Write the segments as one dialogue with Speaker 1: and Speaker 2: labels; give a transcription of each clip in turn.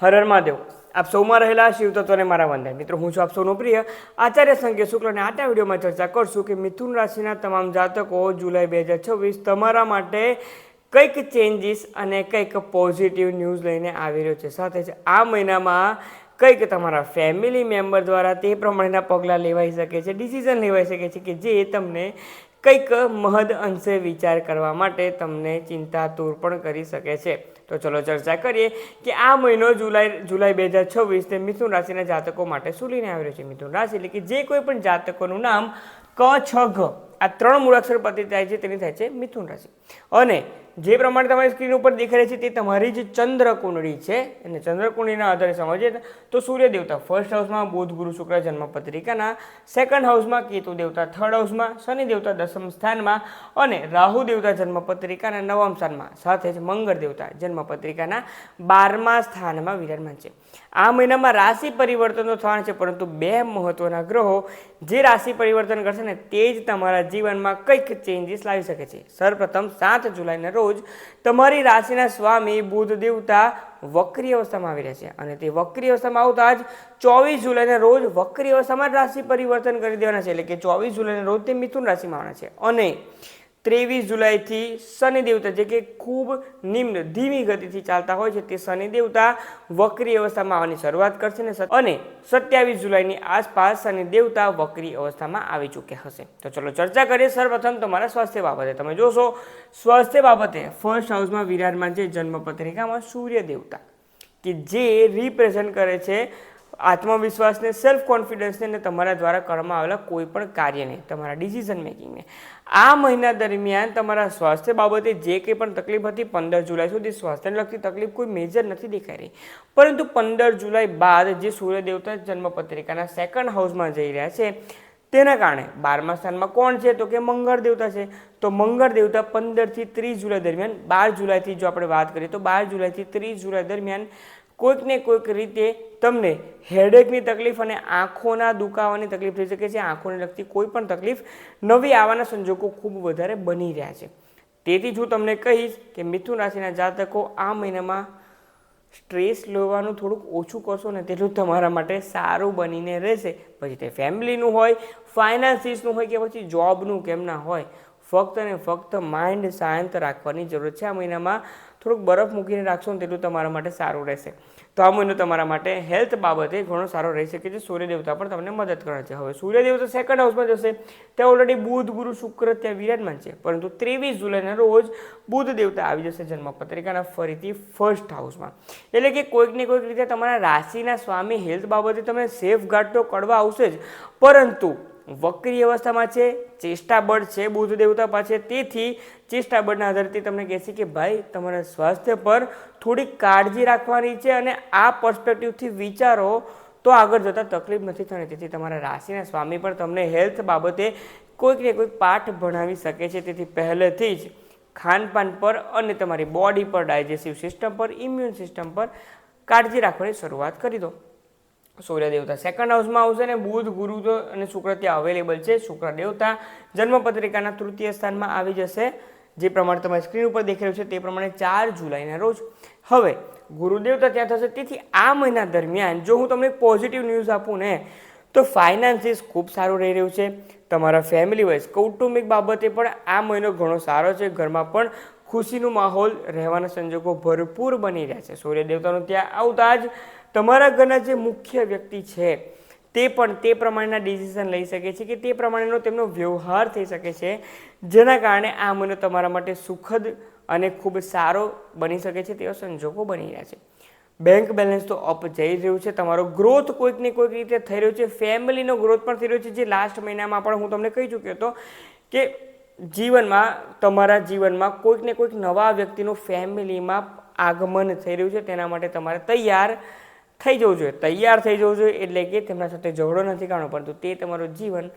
Speaker 1: હર હર મહાદેવ। આપ સૌમાં રહેલા શિવ તત્વને મારા વંદન। મિત્રો, હું છું આપ સૌનો પ્રિય આચાર્ય સંજય શુક્લ અને આજના વિડીયોમાં ચર્ચા કરશું કે મિથુન રાશિના તમામ જાતકો જુલાઈ 2026 તમારા માટે કંઈક ચેન્જીસ અને કંઈક પોઝિટિવ ન્યૂઝ લઈને આવી રહ્યો છે। સાથે જ આ મહિનામાં કંઈક તમારા ફેમિલી મેમ્બર દ્વારા તે પ્રમાણેના પગલાં લેવાઈ શકે છે, ડિસિઝન લેવાઈ શકે છે કે જે તમને કંઈક મહદ અંશે વિચાર કરવા માટે તમને ચિંતાતુર પણ કરી શકે છે। તો ચલો ચર્ચા કરીએ કે આ મહિનો જુલાઈ 2026 તે મિથુન રાશિના જાતકો માટે શું લઈને આવી રહ્યો છે। મિથુન રાશિ એટલે કે જે કોઈ પણ જાતકોનું નામ ક, છ, ઘ આ ત્રણ મૂળાક્ષર પરથી થાય છે તેની થાય છે મિથુન રાશિ। અને જે પ્રમાણે તમારી સ્ક્રીન ઉપર દેખાઈ રહી છે તે તમારી જ ચંદ્ર કુંડળી છે અને ચંદ્ર કુંડળીના આધારે સમજીએ તો સૂર્ય દેવતા ફર્સ્ટ હાઉસમાં, બુધ ગુરુ શુક્ર જન્મ પત્રિકાના સેકન્ડ હાઉસમાં, કેતુ દેવતા થર્ડ હાઉસમાં, શનિ દેવતા દસમ સ્થાનમાં અને રાહુ દેવતા જન્મ પત્રિકાના નવમ સ્થાનમાં, સાથે જ મંગળ દેવતા જન્મ પત્રિકાના 12મા સ્થાનમાં વિરાજમાન છે। આ મહિનામાં રાશિ પરિવર્તનો થવાના છે, પરંતુ બે મહત્વના ગ્રહો જે રાશિ પરિવર્તન કરશે ને તે જ તમારા જીવનમાં કંઈક ચેન્જીસ લાવી શકે છે। સર્વપ્રથમ 7 જુલાઈના રોજ તમારી રાશિના સ્વામી બુધ દેવતા વક્રી અવસ્થામાં આવી રહ્યા છે અને તે વક્રી અવસ્થામાં આવતા જ 24 જુલાઈના રોજ વક્રી અવસ્થામાં રાશિ પરિવર્તન કરી દેવાના છે, એટલે કે 24 જુલાઈના રોજ તે મિથુન રાશિમાં આવવાના છે। અને 23 જુલાઈથી શનિ દેવતા જે કે ખૂબ નિમ્ન ધીમી ગતિથી ચાલતા હોય છે તે શનિ દેવતા વક્રી અવસ્થામાં આવવાની શરૂઆત કરશે ને અને 27 જુલાઈની આસપાસ શનિ દેવતા વક્રી અવસ્થામાં આવી ચૂક્યા હશે। તો ચલો ચર્ચા કરીએ સર્વપ્રથમ તમારા સ્વાસ્થ્ય બાબતે। તમે જોશો સ્વાસ્થ્ય બાબતે ફર્સ્ટ હાઉસમાં વિરાજમાન છે જન્મ પત્રિકામાં સૂર્ય દેવતા કે જે રિપ્રેઝન્ટ કરે છે આત્મવિશ્વાસને, સેલ્ફ કોન્ફિડન્સને અને તમારા દ્વારા કરવામાં આવેલા કોઈ પણ કાર્યને, તમારા ડિસિઝન મેકિંગને। આ મહિના દરમિયાન તમારા સ્વાસ્થ્ય બાબતે જે કંઈ પણ તકલીફ હતી 15 જુલાઈ સુધી સ્વાસ્થ્યને લગતી તકલીફ કોઈ મેજર નથી દેખાઈ રહી, પરંતુ 15 જુલાઈ બાદ જે સૂર્ય દેવતા જન્મ પત્રિકાના સેકન્ડ હાઉસમાં જઈ રહ્યા છે તેના કારણે 12મા સ્થાનમાં કોણ છે તો કે મંગળ દેવતા છે। તો મંગળ દેવતા 15 થી 30 જુલાઈ દરમિયાન, 12 જુલાઈથી જો આપણે વાત કરીએ તો 12 જુલાઈથી 30 જુલાઈ દરમિયાન કોઈક ને કોઈક રીતે તમને હેડેકની તકલીફ અને આંખોના દુખાવાની તકલીફ થઈ શકે છે। આંખોને લગતી કોઈ પણ તકલીફ નવી આવવાના સંજોગો ખૂબ વધારે બની રહ્યા છે। તેથી જ હું તમને કહીશ કે મિથુન રાશિના જાતકો આ મહિનામાં સ્ટ્રેસ લેવાનું થોડુંક ઓછું કરશો ને તેટલું તમારા માટે સારું બનીને રહેશે। પછી તે ફેમિલીનું હોય, ફાઇનાન્સીસનું હોય કે પછી જોબનું કેમ ના હોય, ફક્ત ને ફક્ત માઇન્ડ શાંત રાખવાની જરૂર છે। આ મહિનામાં થોડુંક બરફ મૂકીને રાખશો ને તેટલું તમારા માટે સારું રહેશે। તો આ મહિનો તમારા માટે હેલ્થ બાબતે ઘણો સારો રહી શકે છે। સૂર્ય દેવતા પણ તમને મદદ કરે છે। હવે સૂર્ય દેવતા સેકન્ડ હાઉસમાં જશે ત્યાં ઓલરેડી બુધ ગુરુ શુક્ર ત્યાં વિરાજમાન છે, પરંતુ 23 જુલાઈના રોજ બુધ દેવતા આવી જશે જન્મ પત્રિકાના ફરીથી ફર્સ્ટ હાઉસમાં, એટલે કે કોઈક ને કોઈક રીતે તમારા રાશિના સ્વામી હેલ્થ બાબતે તમને સેફ ગાર્ડ તો કરવા આવશે જ, પરંતુ વક્રી અવસ્થામાં છે, ચેષ્ટાબળ છે બુધ દેવતા પાસે, તેથી ચેષ્ટાબળના આધારથી તમને કહેશે કે ભાઈ તમારા સ્વાસ્થ્ય પર થોડી કાળજી રાખવાની છે અને આ પર્સપેક્ટિવથી વિચારો તો આગળ જતાં તકલીફ નથી થવાની। તેથી તમારા રાશિના સ્વામી પણ તમને હેલ્થ બાબતે કોઈક ને કોઈક પાઠ ભણાવી શકે છે। તેથી પહેલેથી જ ખાનપાન પર અને તમારી બોડી પર, ડાયજેસ્ટિવ સિસ્ટમ પર, ઇમ્યુન સિસ્ટમ પર કાળજી રાખવાની શરૂઆત કરી દો। સૂર્ય દેવતા સેકન્ડ હાઉસમાં આવશે ને બુધ ગુરુ અને શુક્ર ત્યાં અવેલેબલ છે। શુક્ર દેવતા જન્મ પત્રિકાના તૃતીય સ્થાનમાં આવી જશે, જે પ્રમાણે તમારી સ્ક્રીન ઉપર દેખાઈ રહ્યું છે તે પ્રમાણે 4 જુલાઈના રોજ। હવે ગુરુ દેવતા ત્યાં થશે। તેથી આ મહિના દરમિયાન જો હું તમને પોઝિટિવ ન્યૂઝ આપું ને તો ફાઇનાન્સીસ ખૂબ સારું રહી રહ્યું છે। તમારા ફેમિલી વાઇઝ કૌટુંબિક બાબતે પણ આ મહિનો ઘણો સારો છે। ઘરમાં પણ ખુશીનો માહોલ રહેવાના સંજોગો ભરપૂર બની રહ્યા છે। સૂર્ય દેવતાનું ત્યાં આવતા જ તમારા ઘરના જે મુખ્ય વ્યક્તિ છે તે પણ તે પ્રમાણેના ડિસિઝન લઈ શકે છે કે તે પ્રમાણેનો તેમનો વ્યવહાર થઈ શકે છે, જેના કારણે આ મહિનો તમારા માટે સુખદ અને ખૂબ સારો બની શકે છે તેવા સંજોગો બની રહ્યા છે। બેંક બેલેન્સ તો અપ જઈ રહ્યું છે, તમારો ગ્રોથ કોઈક ને કોઈક રીતે થઈ રહ્યો છે, ફેમિલીનો ગ્રોથ પણ થઈ રહ્યો છે, જે લાસ્ટ મહિનામાં પણ હું તમને કહી ચૂક્યો હતો કે જીવનમાં, તમારા જીવનમાં કોઈક ને કોઈક નવા વ્યક્તિનું ફેમિલીમાં આગમન થઈ રહ્યું છે, તેના માટે તમારે તૈયાર થઈ જવું જોઈએ। તૈયાર થઈ જવું જોઈએ એટલે કે તેમના સાથે ઝઘડો નથી કરવાનો, પરંતુ તે તમારું જીવન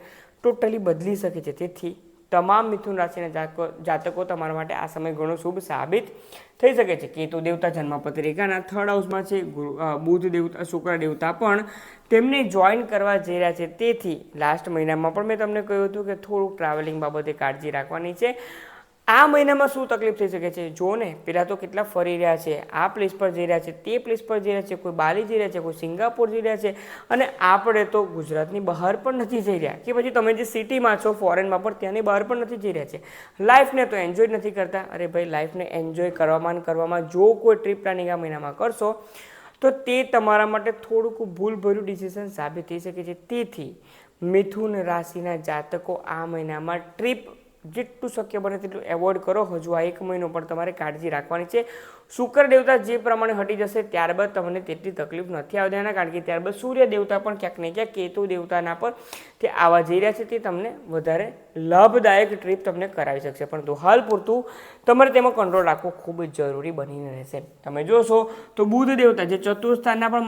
Speaker 1: ટોટલી બદલી શકે છે। તેથી તમામ મિથુન રાશિના જાતકો તમારા માટે આ સમય ઘણો શુભ સાબિત થઈ શકે છે। કેતુ દેવતા જન્મ પત્રિકાના થર્ડ હાઉસમાં છે, બુધ દેવતા શુક્ર દેવતા પણ તેમને જોઈન કરવા જઈ રહ્યા છે। તેથી લાસ્ટ મહિનામાં પણ મેં તમને કહ્યું હતું કે થોડુંક ટ્રાવેલિંગ બાબતે કાળજી રાખવાની છે। આ મહિનામાં શું તકલીફ થઈ શકે છે જો ને, પેલા તો કેટલા ફરી રહ્યા છે, આ પ્લેસ પર જઈ રહ્યા છે, તે પ્લેસ પર જઈ રહ્યા છે, કોઈ બાલી જઈ રહ્યા છે, કોઈ સિંગાપોર જઈ રહ્યા છે, અને આપણે તો ગુજરાતની બહાર પણ નથી જઈ રહ્યા, કે પછી તમે જે સિટીમાં છો ફોરેનમાં પણ ત્યાંની બહાર પણ નથી જઈ રહ્યા છે. લાઈફને તો એન્જોય નથી કરતા. અરે ભાઈ, લાઈફને એન્જોય કરવામાં જો કોઈ ટ્રીપ પ્લાનિંગ આ મહિનામાં કરશો તો તે તમારા માટે થોડુંક ભૂલભર્યું ડિસિઝન સાબિત થઈ શકે છે. તેથી મિથુન રાશિના જાતકો આ મહિનામાં ટ્રીપ જેટલું શક્ય બને તેટલું એવોઇડ કરો. હજુ આ 1 મહિનો પણ તમારે કાળજી રાખવાની છે. શુક્ર દેવતા જે પ્રમાણે હટી જશે ત્યારબાદ તમને તેટલી તકલીફ નથી આવવાના, કારણ કે ત્યારબાદ સૂર્ય દેવતા પણ ક્યાંક ને ક્યાંક કેતુ દેવતાના પર તે આવવા જઈ રહ્યા છે. તે તમને વધારે લાભદાયક ટ્રીપ તમને કરાવી શકશે, પરંતુ હાલ પૂરતું તમારે તેમાં કંટ્રોલ રાખવો ખૂબ જ જરૂરી બનીને રહેશે. તમે જોશો તો બુધ દેવતા જે ચતુર્થ સ્થાનના પણ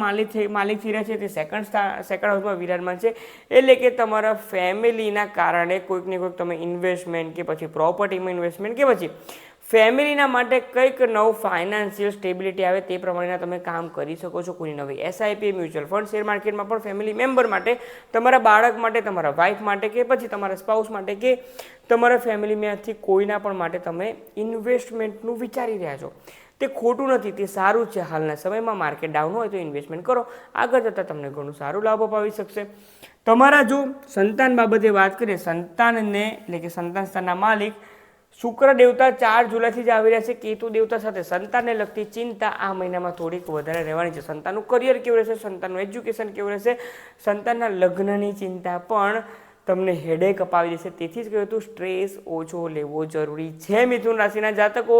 Speaker 1: માલિક થઈ રહ્યા છે, તે સેકન્ડ હાઉસમાં વિરાજમાન છે. એટલે કે તમારા ફેમિલીના કારણે કોઈક ને કોઈક તમે ઇન્વેસ્ટમેન્ટ કે પછી પ્રોપર્ટીમાં ઇન્વેસ્ટમેન્ટ કે પછી ફેમિલીના માટે કંઈક નવું ફાઇનાન્શિયલ સ્ટેબિલિટી આવે તે પ્રમાણેના તમે કામ કરી શકો છો. કોઈ નવી એસઆઈપી, મ્યુચ્યુઅલ ફંડ, શેર માર્કેટમાં પણ ફેમિલી મેમ્બર માટે, તમારા બાળક માટે, તમારા વાઇફ માટે કે પછી તમારા સ્પાઉસ માટે કે તમારા ફેમિલીમાંથી કોઈના પણ માટે તમે ઇન્વેસ્ટમેન્ટનું વિચારી રહ્યા છો. તે ખોટું નથી, તે સારું છે. હાલના સમયમાં માર્કેટ ડાઉન હોય તો ઇન્વેસ્ટમેન્ટ કરો, આગળ જતાં તમને ઘણું સારું લાભ અપાવી શકશે. તમારા જો સંતાન બાબતે વાત કરીએ, સંતાનને એટલે કે સંતાન સ્થાનના માલિક શુક્ર દેવતા 4 જુલાઈથી જ આવી રહ્યા છે કેતુ દેવતા સાથે. સંતાનને લગતી ચિંતા આ મહિનામાં થોડીક વધારે રહેવાની છે. સંતાનનું કરિયર કેવું રહેશે, સંતાનનું એજ્યુકેશન કેવું રહેશે, સંતાનના લગ્નની ચિંતા પણ તમને હેડેક અપાવી દેશે. તેથી જ કહ્યું હતું સ્ટ્રેસ ઓછો લેવો જરૂરી છે મિથુન રાશિના જાતકો,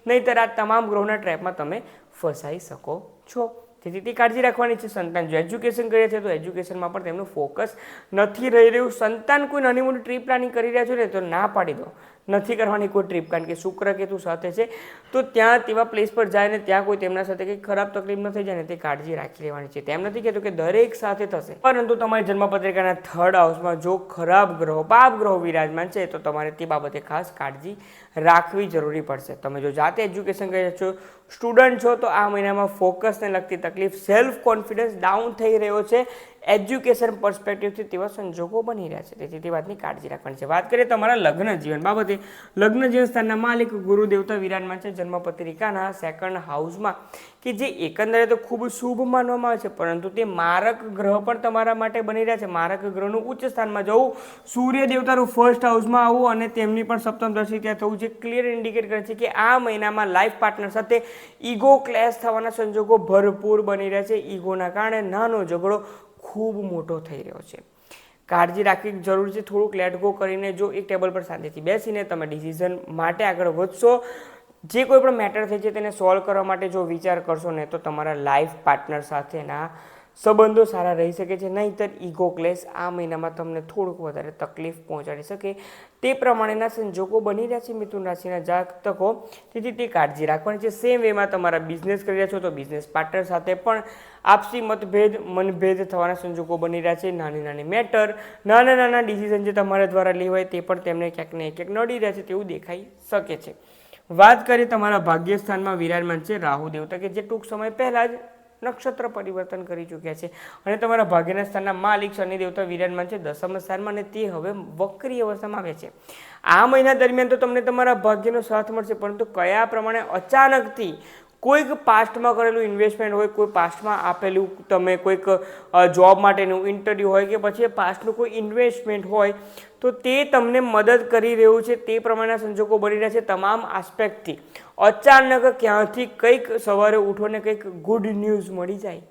Speaker 1: નહીંતર આ તમામ ગ્રહોના ટ્રેપમાં તમે ફસાઈ શકો છો. તેથી તે કાળજી રાખવાની છે. સંતાન જો એજ્યુકેશન કરે છે તો એજ્યુકેશનમાં પણ તેમનું ફોકસ નથી રહી રહ્યું. સંતાન કોઈ નાની મોટી ટ્રીપ પ્લાનિંગ કરી રહ્યા છો ને તો ના પાડી દો, નથી કરવાની કોઈ ટ્રીપ, કારણ કે શુક્ર કેતુ સાથે છે તો ત્યાં તેવા પ્લેસ પર જાય ને ત્યાં કોઈ તેમના સાથે કંઈ ખરાબ તકલીફ ન થઈ જાય ને તે કાળજી રાખી લેવાની છે. તેમ નથી કહેતું કે દરેક સાથે થશે, પરંતુ તમારી જન્મપત્રિકાના 3rd હાઉસમાં જો ખરાબ ગ્રહો, પાપ ગ્રહો વિરાજમાન છે તો તમારે તે બાબતે ખાસ કાળજી રાખવી જરૂરી પડશે. તમે જો જાતે એજ્યુકેશન કરી છો, સ્ટુડન્ટ છો, તો આ મહિનામાં ફોકસને લગતી તકલીફ, સેલ્ફ કોન્ફિડન્સ ડાઉન થઈ રહ્યો છે એજ્યુકેશન પર્સપેક્ટિવથી, તેવા સંજોગો બની રહ્યા છે. તેથી તે વાતની કાળજી રાખવાની છે. વાત કરીએ તમારા લગ્ન જીવન બાબતે, લગ્ન જીવન સ્થાનના માલિક ગુરુ દેવતા વિરાજમાન છે જન્મપત્રિકાના 2nd હાઉસમાં, કે જે એકંદરે તો ખૂબ શુભ માનવામાં આવે છે, પરંતુ તે મારક ગ્રહ પણ તમારા માટે બની રહ્યા છે. મારક ગ્રહનું ઉચ્ચ સ્થાનમાં જવું, સૂર્ય દેવતાનું 1st હાઉસમાં આવવું અને તેમની પણ સપ્તમ દ્રષ્ટિ ત્યાં થવું, જે ક્લિયર ઇન્ડિકેટ કરે છે કે આ મહિનામાં લાઈફ પાર્ટનર સાથે ઈગો ક્લેશ થવાના સંજોગો ભરપૂર બની રહ્યા છે. ઈગોના કારણે નાનો ઝઘડો ખૂબ મોટો થઈ રહ્યો છે. કાળજી રાખવી જરૂર છે. થોડુંક લેટ ગો કરીને જો એક ટેબલ પર શાંતિથી બેસીને તમે ડિસિઝન માટે આગળ વધશો, જે કોઈ પણ મેટર થઈ છે તેને સોલ્વ કરવા માટે જો વિચાર કરશો ને તો તમારા લાઈફ પાર્ટનર સાથેના સંબંધો સારા રહી શકે છે. નહીંતર ઈગો ક્લેશ આ મહિનામાં તમને થોડુંક વધારે તકલીફ પહોંચાડી શકે તે પ્રમાણેના સંજોગો બની રહ્યા છે મિથુન રાશિના જાતકો. તેથી તે કાળજી રાખવાની છે. સેમ વેમાં તમારા બિઝનેસ કરી રહ્યા છો તો બિઝનેસ પાર્ટનર સાથે પણ આપસી મનભેદ થવાના સંજોગો બની રહ્યા છે. નાની નાની મેટર, નાના ડિસિઝન જે તમારા દ્વારા લેવાય તે પણ તેમને ક્યાંક ને ક્યાંક નડી રહ્યા છે તેવું દેખાઈ શકે છે. વાત કરીએ તમારા ભાગ્યસ્થાનમાં વિરાજમાન છે રાહુ દેવતા, કે જે ટૂંક સમય પહેલા જ નક્ષત્ર પરિવર્તન કરી ચૂક્યા છે, અને તમારા ભાગ્યના સ્થાનના માલિક શનિ દેવતા વિરાજમાન છે 10મ સ્થાનમાં, અને તે હવે વક્રી અવસ્થામાં આવે છે. આ મહિના દરમિયાન તો તમને તમારા ભાગ્યનો સાથ મળશે, પરંતુ કયા પ્રમાણે અચાનકથી કોઈક પાસ્ટમાં કરેલું ઇન્વેસ્ટમેન્ટ હોય, કોઈ પાસ્ટમાં આપેલું તમે કોઈક જોબ માટેનું ઇન્ટરવ્યૂ હોય કે પછી પાસ્ટનું કોઈ ઇન્વેસ્ટમેન્ટ હોય તો તે તમને મદદ કરી રહ્યું છે. તે પ્રમાણેના સંજોગો બની રહ્યા છે તમામ આસ્પેક્ટથી. અચાનક ક્યાંથી કંઈક સવારે ઉઠો ને કંઈક ગુડ ન્યૂઝ મળી જાય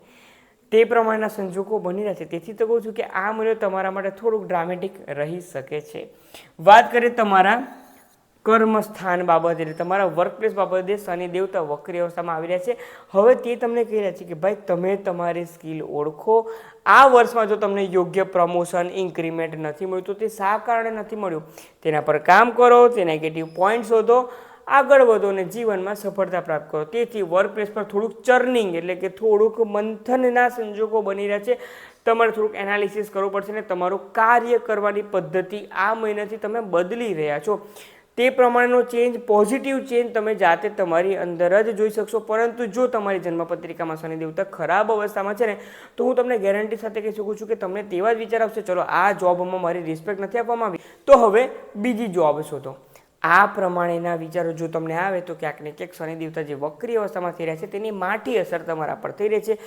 Speaker 1: તે પ્રમાણેના સંજોગો બની રહ્યા છે. તેથી તો કહું છું કે આ મહિનો તમારા માટે થોડુંક ડ્રામેટિક રહી શકે છે. વાત કરીએ તમારા કર્મસ્થાન બાબતે, એટલે તમારા વર્કપ્લેસ બાબતે, શનિ દેવતા વક્રી અવસ્થામાં આવી રહ્યા છે. હવે તે તમને કહી રહ્યા છે કે ભાઈ તમે તમારી સ્કિલ ઓળખો. આ વર્ષમાં જો તમને યોગ્ય પ્રમોશન, ઇન્ક્રીમેન્ટ નથી મળ્યું તો તે શા કારણે નથી મળ્યું તેના પર કામ કરો, તે નેગેટિવ પોઈન્ટ શોધો, આગળ વધો અને જીવનમાં સફળતા પ્રાપ્ત કરો. તેથી વર્કપ્લેસ પર થોડુંક ચર્નિંગ એટલે કે થોડુંક મંથનના સંજોગો બની રહ્યા છે. તમારે થોડુંક એનાલિસિસ કરવું પડશે ને તમારું કાર્ય કરવાની પદ્ધતિ આ મહિનાથી તમે બદલી રહ્યા છો. તે પ્રમાણેનો ચેન્જ, પોઝિટિવ ચેન્જ તમે જાતે તમારી અંદર જ જોઈ શકશો. પરંતુ જો તમારી જન્મપત્રિકામાં શનિ દેવતા ખરાબ અવસ્થામાં છે ને તો હું તમને ગેરંટી સાથે કહી શકું છું કે તમને તેવા જ વિચાર આવશે, ચલો આ જોબમાં મારી રિસ્પેક્ટ નથી આપવામાં આવી તો હવે બીજી જોબ શોધો. આ પ્રમાણેના વિચારો જો તમને આવે તો ક્યાંક ને ક્યાંક શનિ દેવતા જે વક્રી અવસ્થામાં થઈ રહ્યા છે તેની માઠી અસર તમારા પર થઈ રહી છે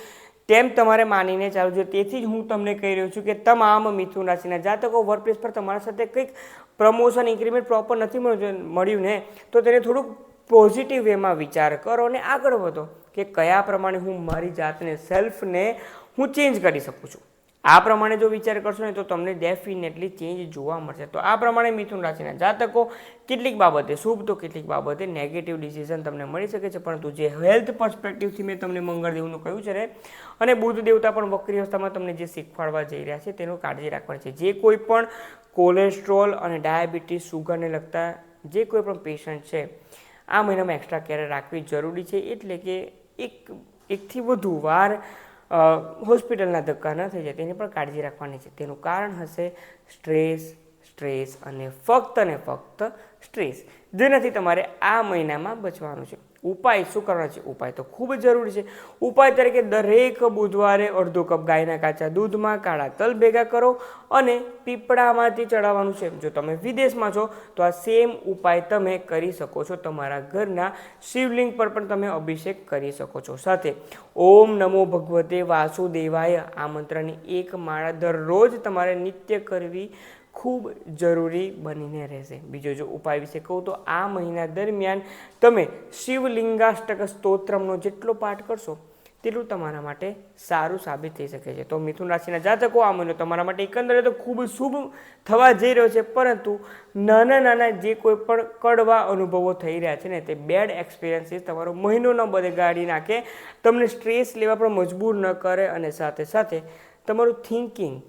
Speaker 1: તેમ તમારે માનીને ચાલુ છે. તેથી જ હું તમને કહી રહ્યો છું કે તમામ મિથુન રાશિના જાતકો વર્કપ્લેસ પર તમારા સાથે કંઈક પ્રમોશન ઇન્ક્રીમેન્ટ પ્રોપર નથી મળ્યું ને તો તેને થોડુંક પોઝિટિવ વેમાં વિચાર કરો અને આગળ વધો કે કયા પ્રમાણે હું મારી જાતને સેલ્ફને હું ચેન્જ કરી શકું છું. આ પ્રમાણે જો વિચાર કરશો ને તો તમને ડેફિનેટલી ચેન્જ જોવા મળશે. તો આ પ્રમાણે મિથુન રાશિના જાતકો કેટલીક બાબતે શુભ તો કેટલીક બાબતે નેગેટિવ ડિસિઝન તમને મળી શકે છે, પરંતુ જે હેલ્થ પર્સપેક્ટિવથી મેં તમને મંગળદેવનું કહ્યું છે ને અને બુધ દેવતા પણ વક્રી અવસ્થામાં તમને જે શીખવાડવા જઈ રહ્યા છે તેનું કાળજી રાખવાની છે. જે કોઈ પણ કોલેસ્ટ્રોલ અને ડાયાબિટીસ સુગરને લગતા જે કોઈ પણ પેશન્ટ છે આ મહિનામાં એક્સ્ટ્રા કેર રાખવી જરૂરી છે. એટલે કે એકથી વધુ વાર હોસ્પિટલના ધક્કા ન થઈ જાય તેની પણ કાળજી રાખવાની છે. તેનું કારણ હશે સ્ટ્રેસ અને ફક્ત સ્ટ્રેસ, જેનાથી તમારે આ મહિનામાં બચવાનું છે. ઉપાય શું કરવાનો છે? ઉપાય તો ખૂબ જ જરૂરી છે. ઉપાય તરીકે દરેક બુધવારે અડધો કપ ગાયના કાચા દૂધમાં કાળા તલ ભેગા કરો અને પીપળામાંથી ચડાવવાનું છે. જો તમે વિદેશમાં છો તો આ સેમ ઉપાય તમે કરી શકો છો. તમારા ઘરના શિવલિંગ પર પણ તમે અભિષેક કરી શકો છો. સાથે ઓમ નમો ભગવતે વાસુદેવાય આ મંત્રની એક માળા દરરોજ તમારે નિત્ય કરવી ખૂબ જરૂરી બનીને રહેશે. બીજો જો ઉપાય વિશે કહું તો આ મહિના દરમિયાન તમે શિવલિંગાષ્ટક સ્તોત્રમનો જેટલો પાઠ કરશો તેટલું તમારા માટે સારું સાબિત થઈ શકે છે. તો મિથુન રાશિના જાતકો આ મહિનો તમારા માટે એકંદરે તો ખૂબ શુભ થવા જઈ રહ્યો છે, પરંતુ નાના જે કોઈ પણ કડવા અનુભવો થઈ રહ્યા છે ને તે બેડ એક્સપિરિયન્સીસ તમારો મહિનો ન બગાડી નાખે, તમને સ્ટ્રેસ લેવા પણ મજબૂર ન કરે અને સાથે તમારું થિંકિંગ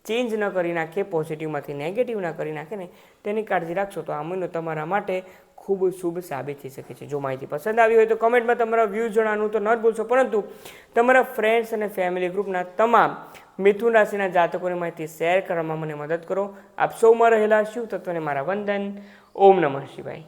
Speaker 1: ચેન્જ ન કરી નાખે, પોઝિટિવમાંથી નેગેટિવ ના કરી નાખે ને તેની કાળજી રાખશો તો આ મહિનો તમારા માટે ખૂબ શુભ સાબિત થઈ શકે છે. જો માહિતી પસંદ આવી હોય તો કમેન્ટમાં તમારા વ્યૂઝ જણાવવાનું તો ન જ ભૂલશો, પરંતુ તમારા ફ્રેન્ડ્સ અને ફેમિલી ગ્રુપના તમામ મિથુન રાશિના જાતકોની માહિતી શેર કરવામાં મને મદદ કરો. આપ સૌમાં રહેલા શિવ તત્વને મારા વંદન. ઓમ નમઃ શિવાય.